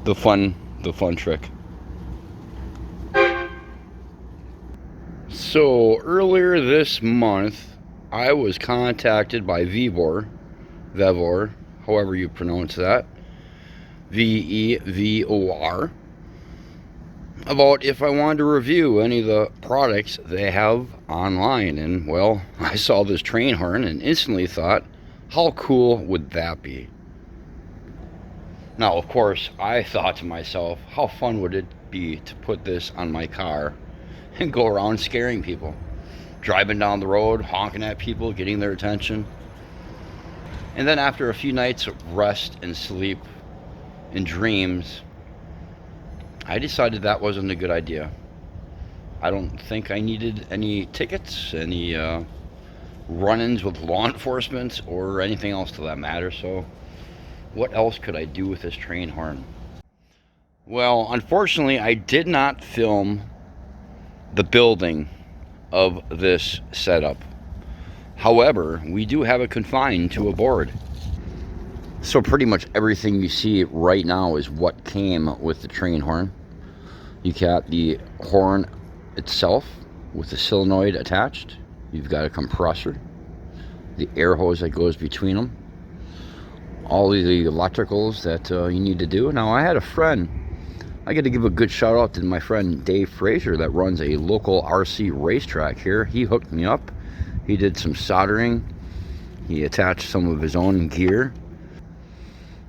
the fun trick. So earlier this month, I was contacted by Vevor, however you pronounce that, Vevor, about if I wanted to review any of the products they have online. And well, I saw this train horn and instantly thought, how cool would that be? Now, of course, I thought to myself, how fun would it be to put this on my car and go around scaring people, driving down the road, honking at people, getting their attention. And then after a few nights of rest and sleep and dreams, I decided that wasn't a good idea. I don't think I needed any tickets, any run-ins with law enforcement, or anything else to that matter. So what else could I do with this train horn? Well, unfortunately, I did not film the building of this setup. However, we do have it confined to a board. So pretty much everything you see right now is what came with the train horn. You got the horn itself with the solenoid attached. You've got a compressor, the air hose that goes between them, all of the electricals that you need to do. Now, I had a friend, I got to give a good shout out to my friend Dave Fraser that runs a local RC racetrack here. He hooked me up. He did some soldering. He attached some of his own gear,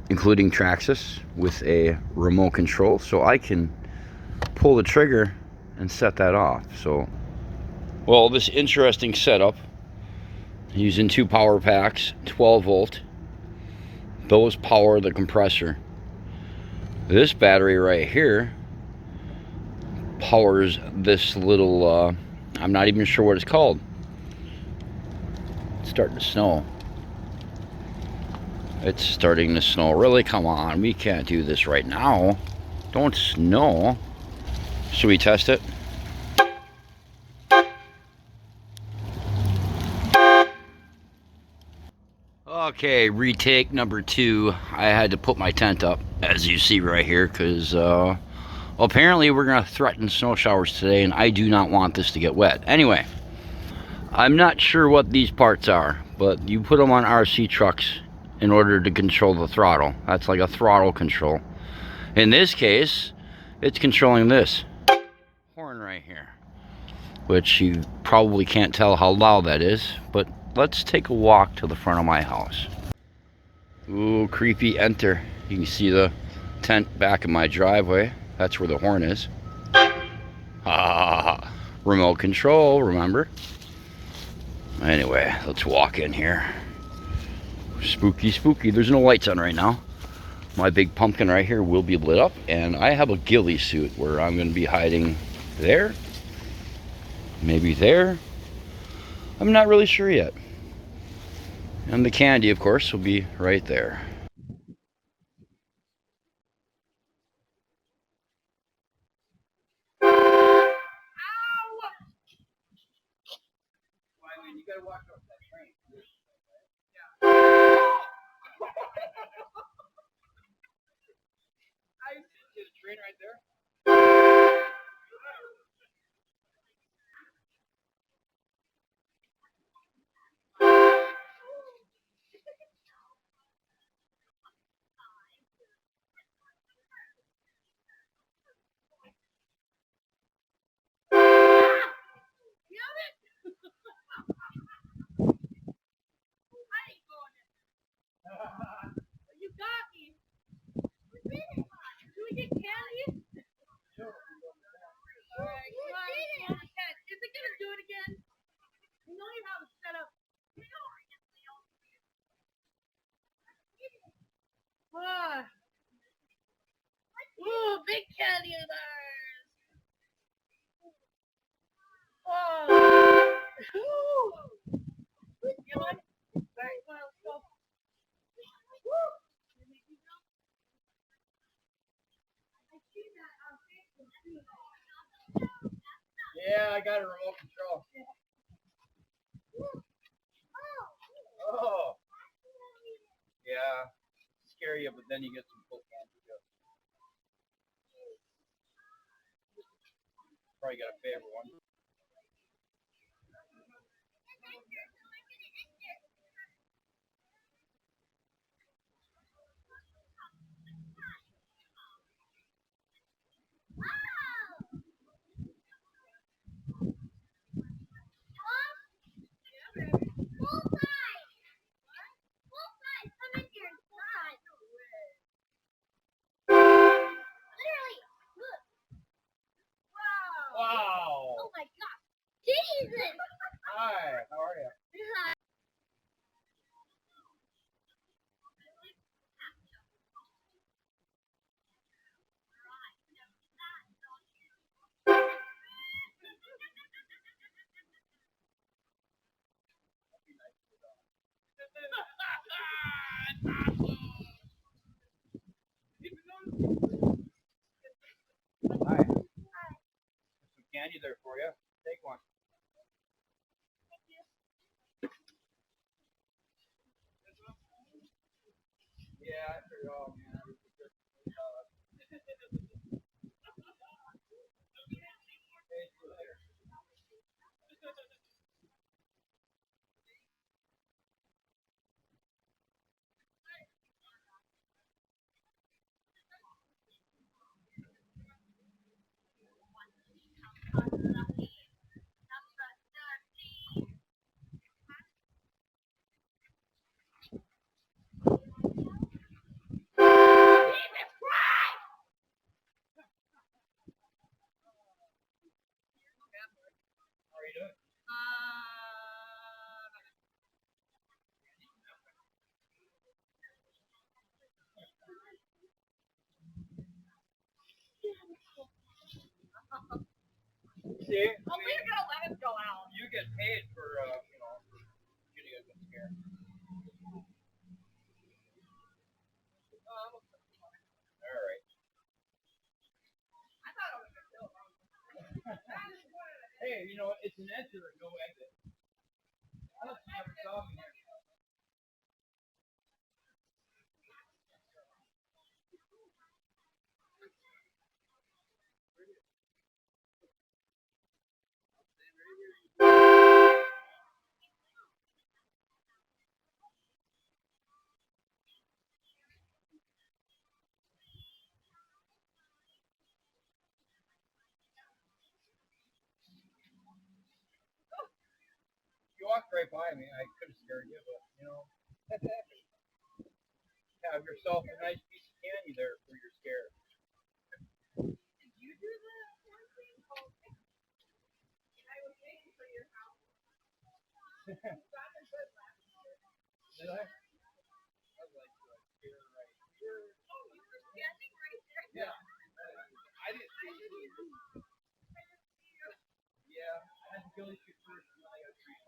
including Traxxas, with a remote control, so I can pull the trigger and set that off. So, well, this interesting setup, using 2 power packs, 12 volt. Those power the compressor. This battery right here powers this little, I'm not even sure what it's called. It's starting to snow. It's starting to snow. Really? Come on. We can't do this right now. Don't snow. Should we test it? Okay, retake number 2. I had to put my tent up, as you see right here, because apparently we're going to threaten snow showers today, and I do not want this to get wet. Anyway, I'm not sure what these parts are, but you put them on RC trucks in order to control the throttle. That's like a throttle control. In this case, it's controlling this horn right here, which you probably can't tell how loud that is, but let's take a walk to the front of my house. Ooh, creepy enter. You can see the tent back in my driveway. That's where the horn is. Ah, remote control, remember? Anyway, let's walk in here. Spooky, spooky. There's no lights on right now. My big pumpkin right here will be lit up, and I have a ghillie suit where I'm going to be hiding there, maybe there. I'm not really sure yet. And the candy, of course, will be right there. You gotta walk up that train. I see the train right there. You got me. Do we get candy? Alright, come on. Is it gonna do it again? You know you have it set up. Ah. Ooh, big candy bars. Oh. Ooh. You want? Alright, come on, let's go. Yeah, I got a remote control. Oh. Yeah. Scare you, but then you get some cool candy too. probably got a favorite one. Wow! Oh my god! Jesus! Hi, how are you? Hi. There's some candy there for you. Take one. Yeah, I figured, oh man. How are you doing? See? Well, we're gonna let him go out. You get paid for, for getting a good scare. Alright. I thought it was a joke. Hey, it's an enter and no exit. I don't never saw me here. You walked right by me. I could have scared you, but, that's happened. Have yourself a nice piece of candy there for your scare. Did you do the thing? I was waiting for your house. Did I? I was like, scare right here. Oh, you were standing right there. Yeah. I didn't see you. Yeah, I had to ghillie shoot first, and then I got trained.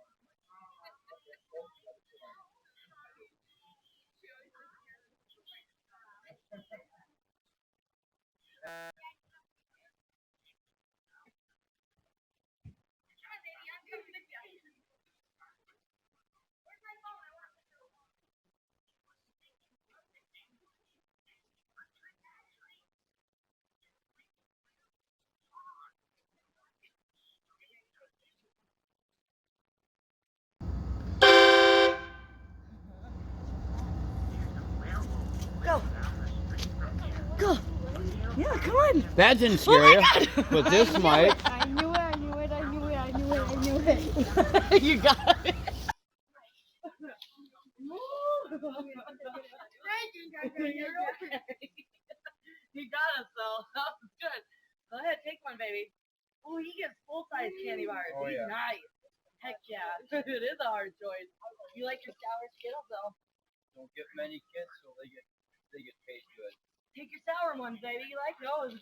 Go. Go. Yeah, come on. That didn't scare you, but this might. I knew it. You got it. You're okay. You got us though. That was good. Go ahead, take one, baby. Oh, he gets full-size candy bars. Oh, He's yeah. nice. Heck yeah. It is a hard choice. You like your sour Skittles though. Don't get many kids, so they get paid good. Take your sour ones, baby. You like those.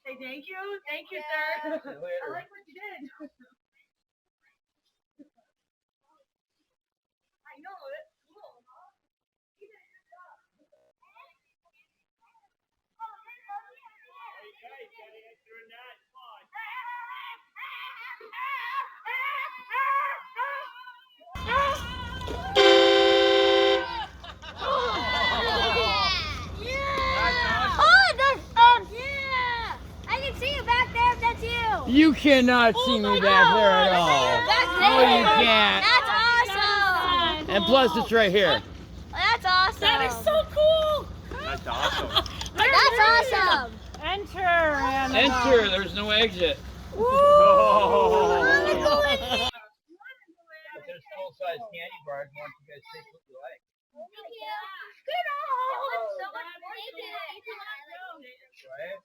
Say thank you. Thank you, See sir. you later. I like what you did. I know, that's cool, huh? You did a good job. You cannot see me back there at all. No, you can't. That's awesome. And plus, it's right here. That's awesome. That is so cool. That's awesome. That's awesome. Enter, Anna. Enter. There's no exit. Oh. There's full-size candy bars. Why don't you guys take what you like? Right?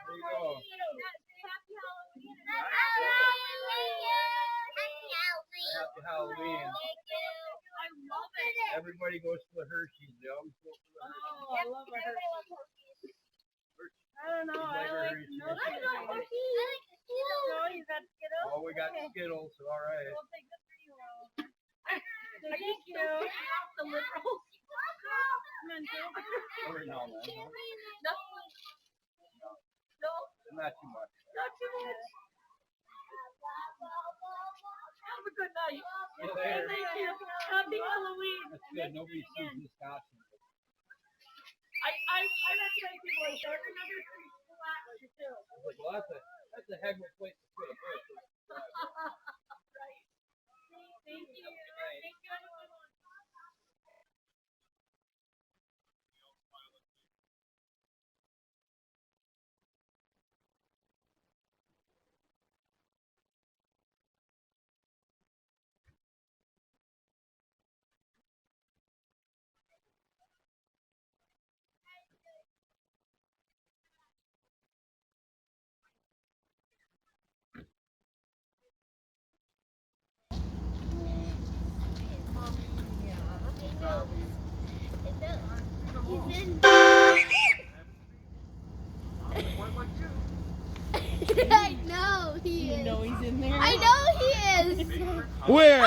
There you go. Happy Halloween. I love it. Everybody goes to the Hershey's. They always go to the Hershey's. Oh, I love a Hershey. I don't know. I like milk. No, you got Skittles? Oh, we got Skittles. All right. We'll take this for you all. Thank you. The liberals. Mental. Or no, man. No. No. Not too much. Not too much. Have a good night. See you later. Thank you. Happy Halloween. That's good. Nobody sees this costume. I recommend people like that. Another pretty cool action too. Like, well, that's a heck of a place to put a person. Right. Thank you. Thank you, everyone. I know he is. You know he's in there. I know he is. Where?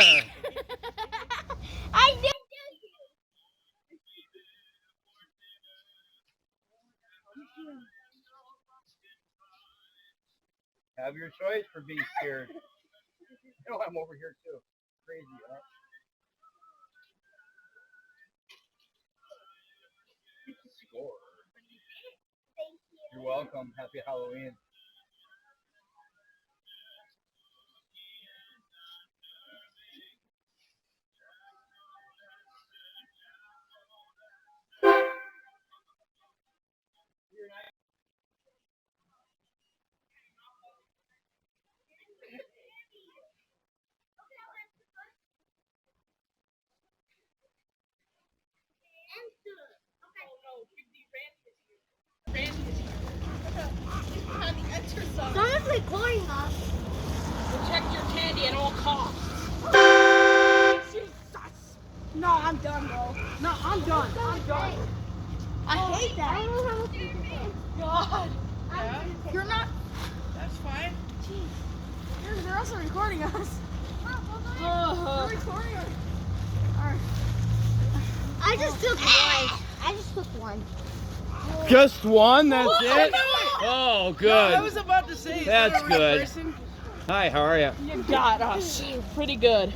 I know. Have your choice for being scared. You know, I'm over here too. Crazy, huh? Score. You're welcome. Happy Halloween. Someone's recording us. Protect your candy at all costs. Jesus. No, I'm done, bro. No, I'm done. I'm done. I hate that. I don't know how much you can pay. God. You're not. That's fine. They're also recording us. Uh-huh. They're recording us. I just took one. I just took one. Just one? That's I it? knew it. Oh, good. I was about to say, is That's that a real good. person? Hi, how are you? You got us. Pretty good.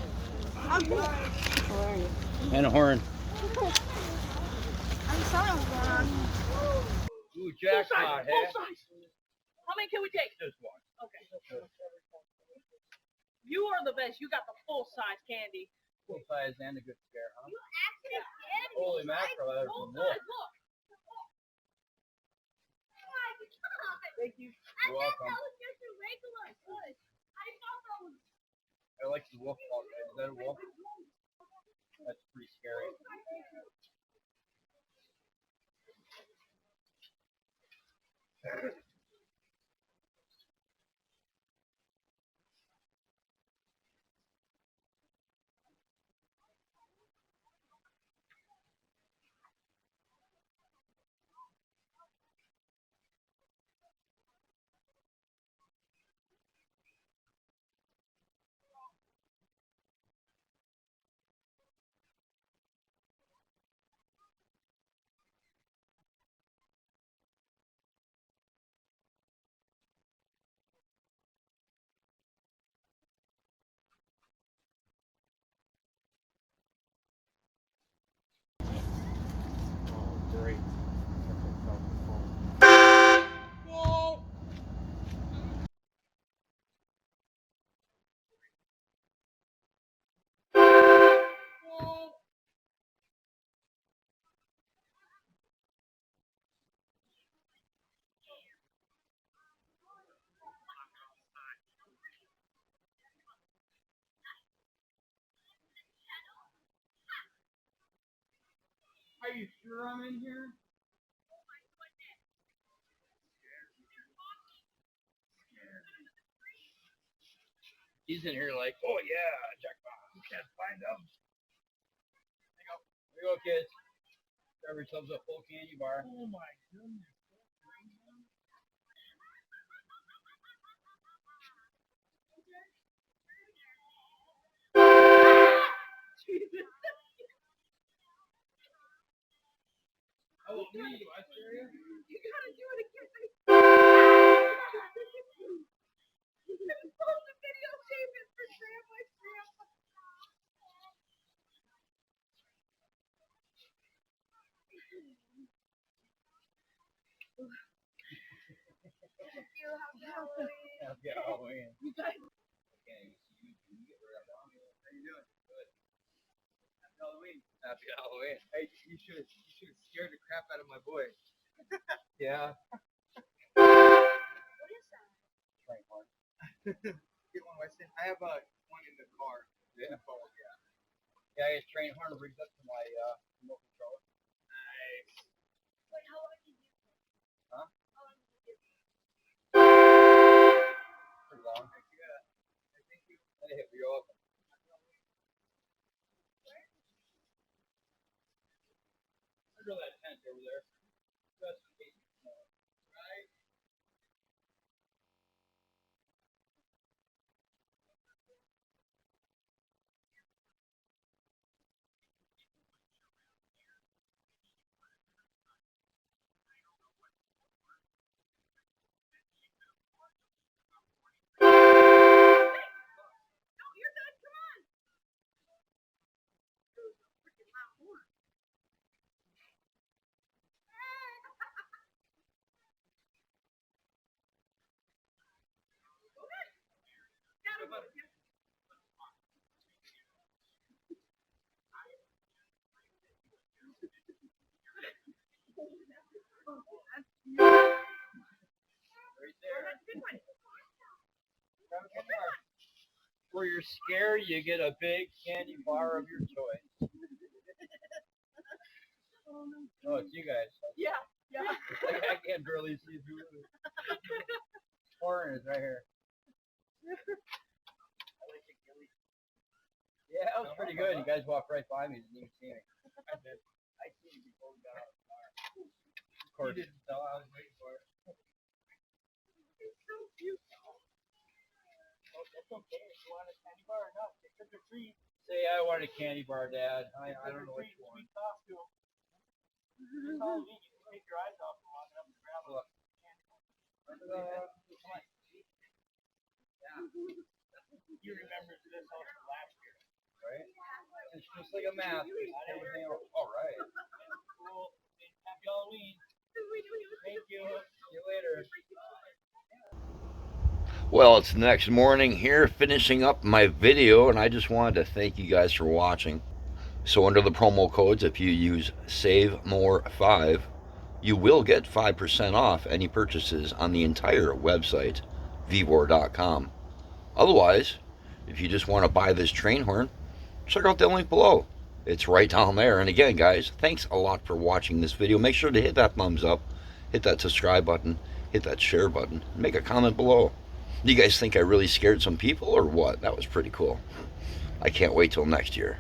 And a horn. I'm sorry what's going on. Ooh, Full jackpot, size. How many can we take? Just one. Okay. You are the best. You got the full size candy. Full size and a good scare, huh? Holy mackerel, there's Full some wolf. size. Look. Thank you. You're welcome. just a regular. Good. I thought that was. I like the wolf ball. Is that a wolf? That's pretty scary. Are you sure I'm in here? He's in here like, oh yeah, jackpot. You can't find them. There you go, kids. Grab yourselves a full candy bar. Oh my goodness. Oh, me? Do I scare you? You gotta do it again. I'm supposed to videotape it for grandma. Happy Halloween. You guys. Okay, you get rid of them. How you doing? Good. Happy Halloween. Happy Halloween. Hey, you should have scared the crap out of my boy. Yeah. What is that? Train horn. Get one, Weston. I have one in the car. Yeah. Oh, yeah. Yeah, his train horn brings up to my remote control. Nice. Wait, how long did you do this? Huh? How long did you do this? Pretty long. Thank you. Thank you. Hey, you're welcome. I'd roll that tent over there. Just in case you know. Right? No, you're done. Come on. Freaking loud horn. Gotta go. Right there. That's a good one. Grab a candy bar. Where you're scared, you get a big candy bar of your choice. Oh, it's you guys. Yeah. Yeah. I can't barely see through it. Horn is right here. I like the ghillie. Yeah, that was pretty good. You guys walked right by me, didn't even see me. I did. I seen you before we got out of the car. Of course. You didn't tell. I was waiting for it. It's so cute. Oh, that's okay. If you want a candy bar or not, take trick or treat. Say I want a candy bar, Dad. I don't know which one. Sweet costume. It's Halloween. You can take your eyes off and walk up and grab a candy bar. Come on. Yeah. You remember this all from last year. Right? It's just like a mask. Everything all right. Cool. Happy Halloween. Thank you. See you later. Well, it's the next morning here, finishing up my video, and I just wanted to thank you guys for watching. So under the promo codes, if you use SAVEMORE5, you will get 5% off any purchases on the entire website, Vevor.com. Otherwise, if you just want to buy this train horn, check out the link below. It's right down there. And again, guys, thanks a lot for watching this video. Make sure to hit that thumbs up, hit that subscribe button, hit that share button, and make a comment below. Do you guys think I really scared some people or what? That was pretty cool. I can't wait till next year.